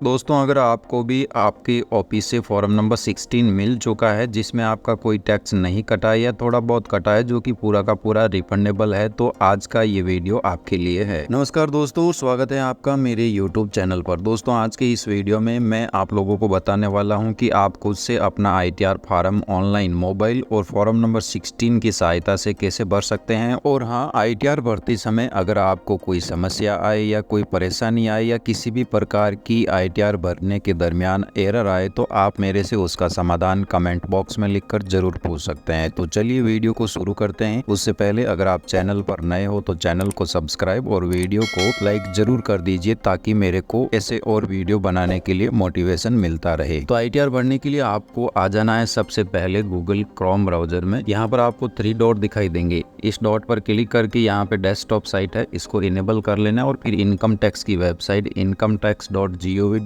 दोस्तों, अगर आपको भी आपके ऑफिस से फॉर्म नंबर 16 मिल चुका है जिसमें आपका कोई टैक्स नहीं कटा है या थोड़ा बहुत कटा है जो कि पूरा का पूरा रिफंडेबल है, तो आज का ये वीडियो आपके लिए है। नमस्कार दोस्तों, स्वागत है आपका मेरे यूट्यूब चैनल पर। दोस्तों, आज के इस वीडियो में मैं आप लोगों को बताने वाला हूं कि आप खुद से अपना ITR फार्म ऑनलाइन मोबाइल और फॉर्म नंबर 16 की सहायता से कैसे भर सकते हैं। और हाँ, ITR भरते समय अगर आपको कोई समस्या आए या कोई परेशानी आए या किसी भी प्रकार की ITR भरने के दरमियान एरर आए तो आप मेरे से उसका समाधान कमेंट बॉक्स में लिखकर जरूर पूछ सकते हैं। तो चलिए वीडियो को शुरू करते हैं। उससे पहले अगर आप चैनल पर नए हो तो चैनल को सब्सक्राइब और वीडियो को लाइक जरूर कर दीजिए ताकि मेरे को ऐसे और वीडियो बनाने के लिए मोटिवेशन मिलता रहे। तो ITR भरने के लिए आपको आ जाना है सबसे पहले गूगल क्रोम ब्राउजर में। यहाँ पर आपको 3 डॉट दिखाई देंगे। इस डॉट पर क्लिक करके यहाँ पे डेस्कटॉप साइट है, इसको इनेबल कर लेना है और फिर इनकम टैक्स की वेबसाइट incometax.gov.in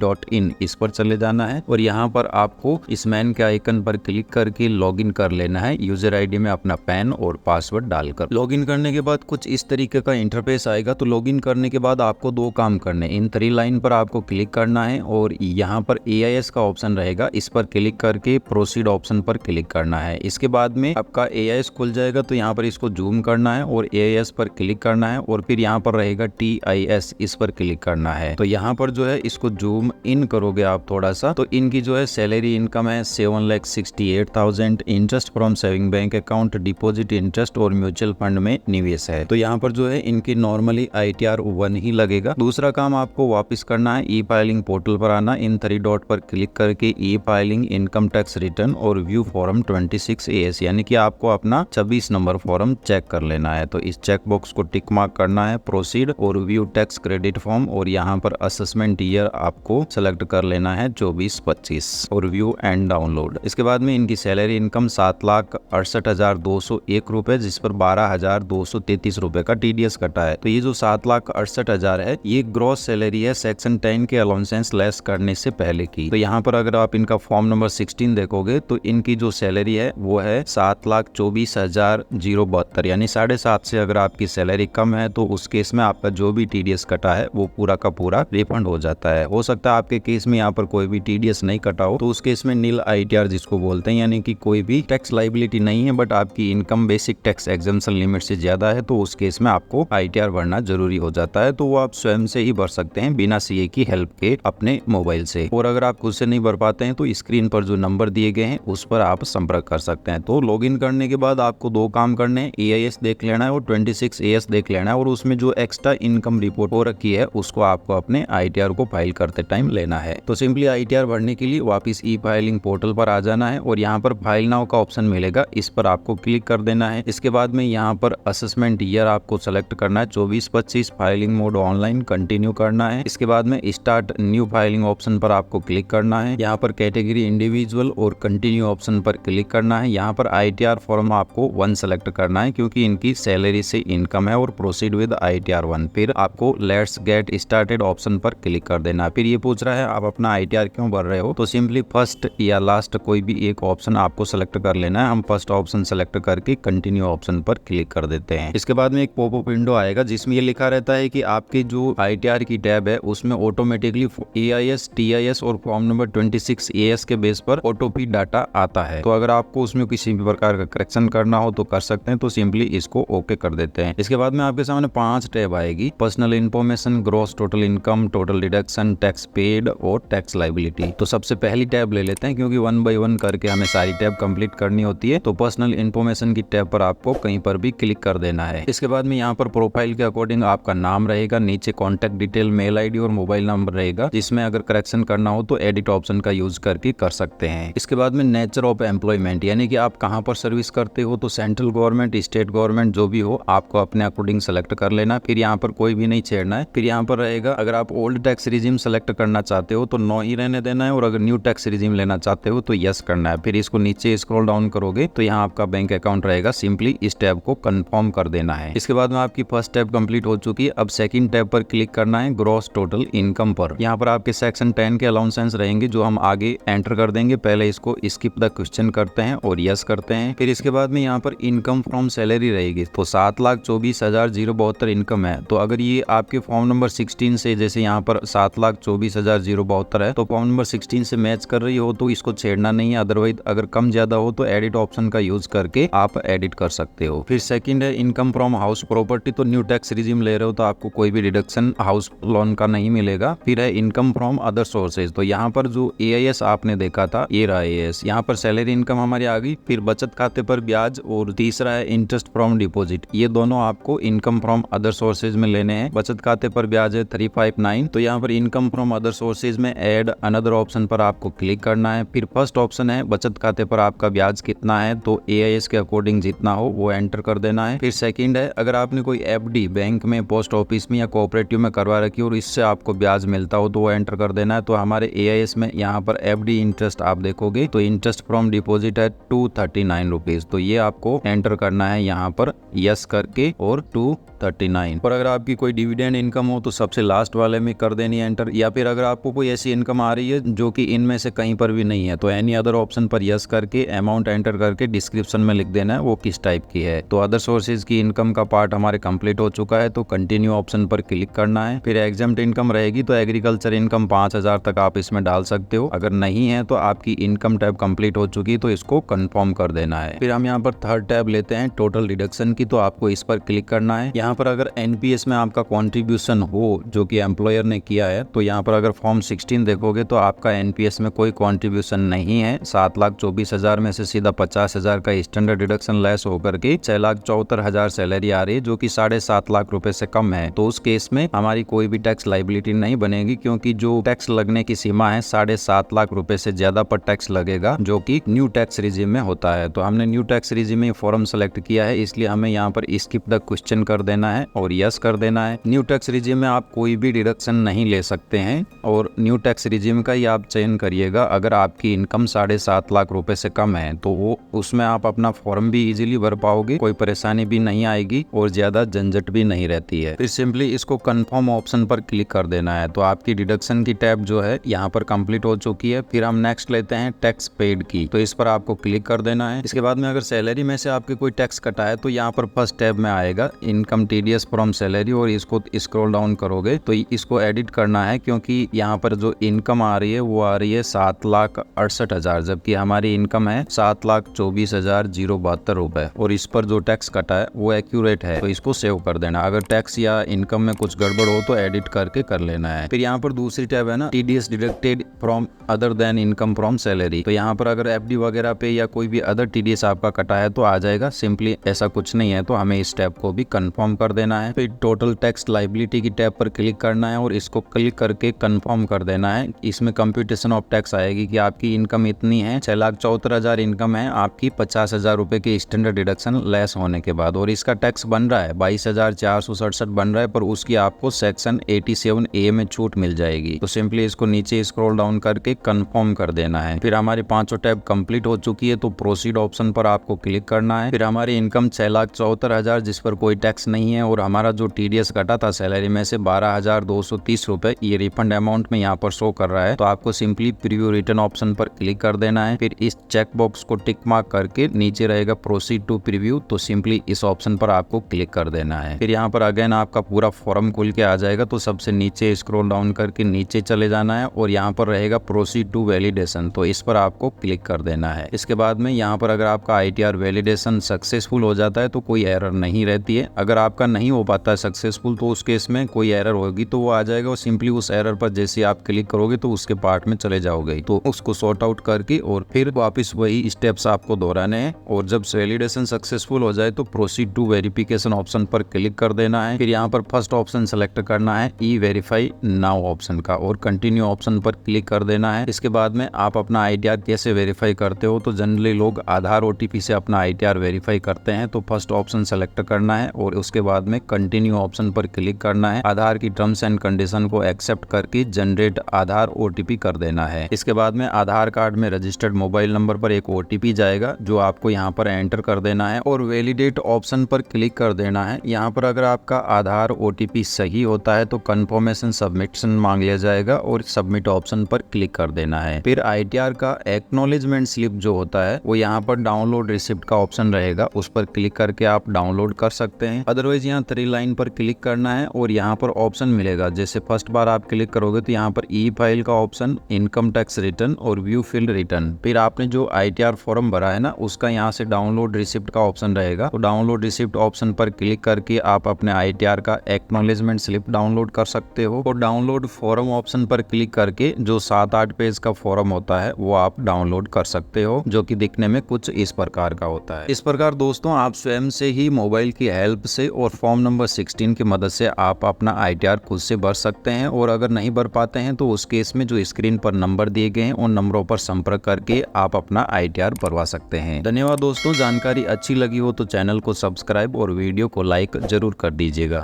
इस पर चले जाना है और यहाँ पर आपको इस मैन के आइकन पर क्लिक करके लॉगिन कर लेना है यूजर आईडी में अपना पैन और पासवर्ड डालकर। लॉगिन करने के बाद कुछ इस तरीके का इंटरफेस आएगा। तो लॉगिन करने के बाद आपको 2 काम करने, इन 3 लाइन पर आपको क्लिक करना है और यहाँ पर AIS का ऑप्शन रहेगा, इस पर क्लिक करके प्रोसीड ऑप्शन पर क्लिक करना है। इसके बाद में आपका AIS खुल जाएगा तो यहाँ पर इसको जूम करना है और AIS पर क्लिक करना है और फिर यहाँ पर रहेगा TIS, इस पर क्लिक करना है। तो यहाँ पर जो है इसको जूम इन करोगे आप थोड़ा सा तो इनकी जो है सैलरी इनकम है 7,68,000, interest from saving bank account, deposit interest और म्यूचुअल फंड में निवेश है। तो यहाँ पर जो है इनकी नॉर्मली ITR 1 ही लगेगा। दूसरा काम आपको वापस करना है, ई फाइलिंग पोर्टल पर आना, इन 3 डॉट पर क्लिक करके ई फाइलिंग इनकम टैक्स रिटर्न और व्यू फॉर्म 26 AS यानी कि आपको अपना 26 नंबर फॉर्म चेक कर लेना है। तो इस चेक बॉक्स को टिक मार्क करना है, प्रोसीड और व्यू टैक्स क्रेडिट फॉर्म और यहाँ पर असेसमेंट ईयर आपको सेलेक्ट कर लेना है 24-25 और व्यू एंड डाउनलोड। इसके बाद में इनकी सैलरी इनकम 7,68,201 रुपए, जिस पर 12,233 रुपए का TDS कटा है। तो ये जो 7,68,000 है ये ग्रॉस सैलरी है सेक्शन 10 के अलाउंसेंस लेस करने से पहले की। तो यहाँ पर अगर आप इनका फॉर्म नंबर 16 देखोगे तो इनकी जो सैलरी है वो है 7,24,072 यानी 7.5 से अगर आपकी सैलरी कम है तो उस केस में आपका जो भी TDS कटा है वो पूरा का पूरा रिफंड हो जाता है। हो सकता है आपके केस में यहाँ पर कोई भी TDS नहीं कटा हो तो उस केस में नील ITR जिसको बोलते हैं, यानी कि कोई भी टैक्स लाइबिलिटी नहीं है बट आपकी income basic tax exemption limit से ज्यादा है तो उस केस में आपको ITR भरना जरूरी हो जाता है। तो वो आप स्वयं से ही भर सकते हैं बिना CA की हेल्प के अपने मोबाइल से। और अगर आप खुद से नहीं भर पाते हैं तो स्क्रीन पर जो नंबर दिए गए हैं उस पर आप संपर्क कर सकते हैं। तो लॉग इन करने के बाद आपको 2 काम करने हैं, AIS देख लेना है और 26 AS देख लेना है और उसमें जो एक्स्ट्रा इनकम रिपोर्ट हो रखी है उसको आपको अपने ITR को फाइल करते टाइम लेना है। तो सिंपली ITR भरने के लिए वापस ई फाइलिंग पोर्टल पर आ जाना है और यहाँ पर फाइल नाउ का ऑप्शन मिलेगा, इस पर आपको क्लिक कर देना है। इसके बाद में यहाँ पर असेसमेंट ईयर आपको सेलेक्ट करना है 24-25, फाइलिंग मोड ऑनलाइन कंटिन्यू करना है। इसके बाद में स्टार्ट न्यू फाइलिंग ऑप्शन पर आपको क्लिक करना है। यहाँ पर कैटेगरी इंडिविजुअल और कंटिन्यू ऑप्शन पर क्लिक करना है। यहाँ पर ITR फॉर्म आपको 1 सेलेक्ट करना है क्योंकि इनकी सैलरी से इनकम है और प्रोसीड विद ITR 1। फिर आपको लेट्स गेट स्टार्टेड ऑप्शन पर क्लिक कर देना। फिर ये पूछ रहा है आप अपना ITR क्यों भर रहे हो, तो सिंपली फर्स्ट या लास्ट कोई भी एक ऑप्शन आपको सेलेक्ट कर लेना है। हम फर्स्ट ऑप्शन सेलेक्ट करके कंटिन्यू ऑप्शन पर क्लिक कर देते हैं। इसके बाद में एक पॉपअप विंडो आएगा जिसमें ये लिखा रहता है कि आपकी जो ITR की टैब है उसमें ऑटोमेटिकली AIS, TIS और फॉर्म नंबर 26 AS के बेस पर ऑटोपी डाटा आता है। तो अगर आपको उसमें किसी भी प्रकार का करेक्शन करना हो तो कर सकते हैं। तो सिंपली इसको ओके कर देते हैं। इसके बाद में आपके सामने 5 टैब आएगी, personal information, gross total income, total deduction, tax paid और टैक्स लाइबिलिटी। तो सबसे पहली टैब ले लेते हैं क्योंकि 1 बाय 1 करके हमें सारी टैब कंप्लीट करनी होती है। तो पर्सनल इन्फॉर्मेशन की टैब पर आपको कहीं पर भी क्लिक कर देना है। इसके बाद में यहाँ पर प्रोफाइल के अकॉर्डिंग आपका नाम रहेगा, नीचे कॉन्टेक्ट डिटेल, मेल ID और मोबाइल नंबर रहेगा, जिसमें अगर करेक्शन करना हो तो एडिट ऑप्शन का यूज करके कर सकते हैं। इसके बाद में नेचर ऑफ एम्प्लॉयमेंट यानी कि आप कहाँ पर सर्विस करते हो, तो सेंट्रल गवर्नमेंट, स्टेट गवर्नमेंट जो भी हो आपको अपने अकॉर्डिंग सेलेक्ट कर लेना। फिर यहाँ पर कोई भी नहीं छेड़ना है। फिर यहाँ पर रहेगा अगर आप ओल्ड टैक्स रिजीम सेलेक्ट करना चाहते हो तो नो ही रहने देना है और अगर न्यू टैक्स रिजीम लेना चाहते हो तो यस करना है। फिर इसको नीचे स्क्रॉल डाउन करोगे तो यहाँ आपका बैंक अकाउंट रहेगा, सिंपली इस टैब को कंफर्म कर देना है। इसके बाद में आपकी फर्स्ट टैब कंप्लीट हो चुकी है। अब सेकंड टैब पर क्लिक करना है, ग्रॉस टोटल इनकम पर। यहाँ पर आपके सेक्शन 10 के अलाउंसेंस रहेंगे जो हम आगे एंटर कर देंगे। पहले इसको स्किप द क्वेश्चन करते हैं और यस करते हैं। फिर इसके बाद में यहाँ पर इनकम फ्रॉम सैलरी रहेगी। तो 7,24,072 इनकम है। तो अगर ये आपके फॉर्म नंबर 16 से, जैसे यहाँ पर 7,24,072 24,072 है तो फॉर्म नंबर 16 से मैच कर रही हो तो इसको छेड़ना नहीं है। अदरवाइज अगर कम ज्यादा हो तो एडिट ऑप्शन का यूज करके आप एडिट कर सकते हो। फिर सेकंड है इनकम फ्रॉम हाउस प्रॉपर्टी। तो न्यू टैक्स रिजिम ले रहे हो तो आपको कोई भी डिडक्शन हाउस लोन का नहीं मिलेगा। फिर है इनकम फ्रॉम अदर सोर्सेज। तो यहाँ पर जो AIS आपने देखा था ये रहा AIS, यहाँ पर सैलरी इनकम हमारी आ गई। फिर बचत खाते पर ब्याज और तीसरा है इंटरेस्ट फ्रॉम डिपॉजिट। ये दोनों आपको इनकम फ्रॉम अदर सोर्सेज में लेने हैं। बचत खाते पर ब्याज है 359। तो यहाँ पर इनकम फ्रॉम अदर सोर्सेज में ऐड अनदर ऑप्शन पर आपको क्लिक करना है। फिर फर्स्ट ऑप्शन है बचत खाते पर आपका ब्याज कितना है, तो AIS के अकॉर्डिंग जितना हो वो एंटर कर देना है। फिर सेकंड है अगर आपने कोई FD बैंक में, पोस्ट ऑफिस में या कोऑपरेटिव में करवा रखी और इससे आपको ब्याज मिलता हो तो वो एंटर कर देना है। तो हमारे AIS में यहाँ पर FD इंटरेस्ट आप देखोगे तो इंटरेस्ट फ्रॉम डिपॉजिट है 239 रुपीज। तो ये आपको एंटर करना है यहाँ पर यस करके और 239। और अगर आपकी कोई डिविडेंड इनकम हो तो सबसे लास्ट वाले में कर देनी एंटर। या फिर अगर आपको कोई ऐसी इनकम आ रही है जो कि इनमें से कहीं पर भी नहीं है तो एनी अदर ऑप्शन पर यस करके अमाउंट एंटर करके डिस्क्रिप्शन में लिख देना है वो किस टाइप की है। तो अदर सोर्सेज की इनकम का पार्ट हमारे कंप्लीट हो चुका है तो कंटिन्यू ऑप्शन पर क्लिक करना है। फिर एग्जाम्प्ट इनकम रहेगी तो एग्रीकल्चर इनकम 5,000 तक आप इसमें डाल सकते हो। अगर नहीं है तो आपकी इनकम टैब कंप्लीट हो चुकी है तो इसको कंफर्म कर देना है। फिर हम यहाँ पर थर्ड टैब लेते हैं टोटल डिडक्शन की। तो आपको इस पर क्लिक करना है। यहाँ पर अगर NPS में आपका कॉन्ट्रीब्यूशन हो जो कि एम्प्लॉयर ने किया है तो यहाँ पर अगर फॉर्म 16 देखोगे तो आपका NPS में कोई कॉन्ट्रीब्यूशन नहीं है। 7,24,000 में से सीधा 50,000 का स्टैंडर्ड डिडक्शन लेस होकर के 6,74,000 सैलरी आ रही है जो कि 7.5 लाख रुपए से कम है। तो उस केस में हमारी कोई भी टैक्स लाइबिलिटी नहीं बनेगी क्योंकि जो टैक्स लगने की सीमा है 7.5 लाख रुपए से ज्यादा पर टैक्स लगेगा जो कि न्यू टैक्स रिजिम में होता है। तो हमने न्यू टैक्स रिजिम में फॉर्म सेलेक्ट किया है इसलिए हमें यहाँ पर स्किप द क्वेश्चन कर देना है और यस कर देना है। न्यू टैक्स रिजिम में आप कोई भी डिडक्शन नहीं ले सकते हैं और न्यू टैक्स रिजिम का ही आप चयन करिएगा। अगर आपकी इनकम 7.5 लाख रुपए से कम है तो वो उसमें आप अपना फॉर्म भी इजीली भर पाओगे, कोई परेशानी भी नहीं आएगी और ज्यादा झंझट भी नहीं रहती है। फिर सिंपली इसको कंफर्म ऑप्शन पर क्लिक कर देना है। तो आपकी डिडक्शन की टैब जो है यहाँ पर कंप्लीट हो चुकी है। फिर हम नेक्स्ट लेते हैं टैक्स पेड की। तो इस पर आपको क्लिक कर देना है। इसके बाद में अगर सैलरी में से आपके कोई टैक्स कटा है तो यहाँ पर फर्स्ट टैब में आएगा इनकम TDS फ्रॉम सैलरी और इसको स्क्रॉल डाउन करोगे तो इसको एडिट करना है क्योंकि यहाँ पर जो इनकम आ रही है वो आ रही है 7,68,000 जबकि हमारी इनकम है 7,24,072 रुपए और इस पर जो टैक्स कटा है वो एक्यूरेट है तो इसको सेव कर देना। अगर टैक्स या इनकम में कुछ गड़बड़ हो तो एडिट करके कर लेना है। फिर यहाँ पर दूसरी टैब है ना TDS deducted from other than income from salary. तो यहाँ पर अगर FD वगैरह पे या कोई भी अदर TDS आपका कटा है तो आ जाएगा। सिंपली ऐसा कुछ नहीं है तो हमें इस टैब को भी कंफर्म कर देना है। फिर टोटल टैक्स लाइबिलिटी की टैब पर क्लिक करना है और इसको क्लिक करके कंफर्म कर देना है। इसमें कंप्यूटेशन ऑफ टैक्स आएगी कि आपकी इनकम इतनी है, 6,74,000 इनकम है आपकी 50,000 रुपए के स्टैंडर्ड डिडक्शन लेस होने के बाद और इसका टैक्स बन रहा है 22,467 बन रहा है पर उसकी आपको सेक्शन 87A में छूट मिल जाएगी। तो सिंपली इसको नीचे स्क्रॉल डाउन करके कंफर्म कर देना है। फिर हमारी पांचों टैब कंप्लीट हो चुकी है तो प्रोसीड ऑप्शन पर आपको क्लिक करना है। फिर हमारी इनकम 6,74,000 जिस पर कोई टैक्स नहीं है और हमारा जो TDS कटा था सैलरी में से 12,230 रुपए ये रिफंड अमाउंट में यहाँ पर शो कर रहा है। तो आपको सिंपली प्रीव्यू रिटर्न ऑप्शन पर क्लिक कर देना है। फिर इस चेक बॉक्स को टिक मार्क करके नीचे रहेगा प्रोसीड टू प्रीव्यू तो सिंपली इस ऑप्शन पर आपको क्लिक कर देना है। फिर यहाँ पर अगेन आपका पूरा फॉर्म खुल के आ जाएगा तो सबसे नीचे स्क्रॉल डाउन करके नीचे चले जाना है और यहाँ पर रहेगा प्रोसीड टू वैलिडेशन तो इस पर आपको क्लिक कर देना है। इसके बाद में यहाँ पर अगर आपका ITR वैलिडेशन सक्सेसफुल हो जाता है तो कोई एरर नहीं रहती है। अगर आपका नहीं हो पाता है सक्सेसफुल तो उस केस में कोई एरर होगी तो वो आ जाएगा और सिंपली उस एरर पर जैसे आप क्लिक करोगे तो उसके पार्ट में चले जाओगे तो उसको सॉर्ट आउट करके और फिर वापस वही स्टेप्स आपको दोहराने हैं और जब वैलिडेशन सक्सेसफुल हो जाए तो प्रोसीड टू वेरिफिकेशन ऑप्शन पर क्लिक कर देना है। फिर यहाँ पर फर्स्ट ऑप्शन सेलेक्ट करना है E-वेरीफाई नाउ ऑप्शन का और कंटिन्यू ऑप्शन पर क्लिक कर देना है। इसके बाद में आप अपना ITR कैसे वेरीफाई करते हो तो जनरली लोग आधार OTP से अपना ITR वेरीफाई करते हैं। तो फर्स्ट ऑप्शन सेलेक्ट करना है और उसके बाद में कंटिन्यू ऑप्शन पर क्लिक करना है। आधार की टर्म्स एंड कंडीशन को एक्सेप्ट करके जनरेट आधार OTP कर देना है। इसके बाद में आधार कार्ड में रजिस्टर्ड मोबाइल नंबर पर एक OTP जाएगा जो आपको यहाँ पर एंटर कर देना है और वैलिडेट ऑप्शन पर क्लिक कर देना है। यहाँ पर अगर आपका आधार OTP सही होता है तो कंफर्मेशन सबमिशन मांग लिया जाएगा और सबमिट ऑप्शन पर क्लिक कर देना है। फिर ITR का एक्नॉलेजमेंट स्लिप जो होता है वो यहाँ पर डाउनलोड रिसिप्ट का ऑप्शन रहेगा, उस पर क्लिक करके आप डाउनलोड कर सकते हैं। अदरवाइज यहाँ 3 लाइन पर क्लिक करना है और यहाँ पर ऑप्शन मिलेगा जैसे फर्स्ट बार आप क्लिक क्लिक करोगे तो यहाँ पर ई फाइल का ऑप्शन, इनकम टैक्स रिटर्न और व्यू फील्ड रिटर्न। फिर आपने जो ITR फॉर्म भरा है ना, उसका यहाँ से डाउनलोड रिसिप्ट का ऑप्शन रहेगा। तो डाउनलोड रिसिप्ट ऑप्शन पर क्लिक करके आप अपने ITR का एक्नॉलेजमेंट स्लिप डाउनलोड कर सकते हो। और डाउनलोड फॉर्म ऑप्शन पर क्लिक करके जो 7-8 पेज का फॉर्म होता है वो आप डाउनलोड कर सकते हो, जो कि दिखने में कुछ इस प्रकार का होता है। इस प्रकार दोस्तों आप स्वयं से ही मोबाइल की हेल्प से और फॉर्म नंबर 16 की मदद से आप अपना ITR खुद से भर सकते हैं। और अगर नहीं भर पाते हैं तो उस केस में जो स्क्रीन पर नंबर दिए गए हैं उन नंबरों पर संपर्क करके आप अपना ITR भरवा सकते हैं। धन्यवाद दोस्तों, जानकारी अच्छी लगी हो तो चैनल को सब्सक्राइब और वीडियो को लाइक जरूर कर दीजिएगा।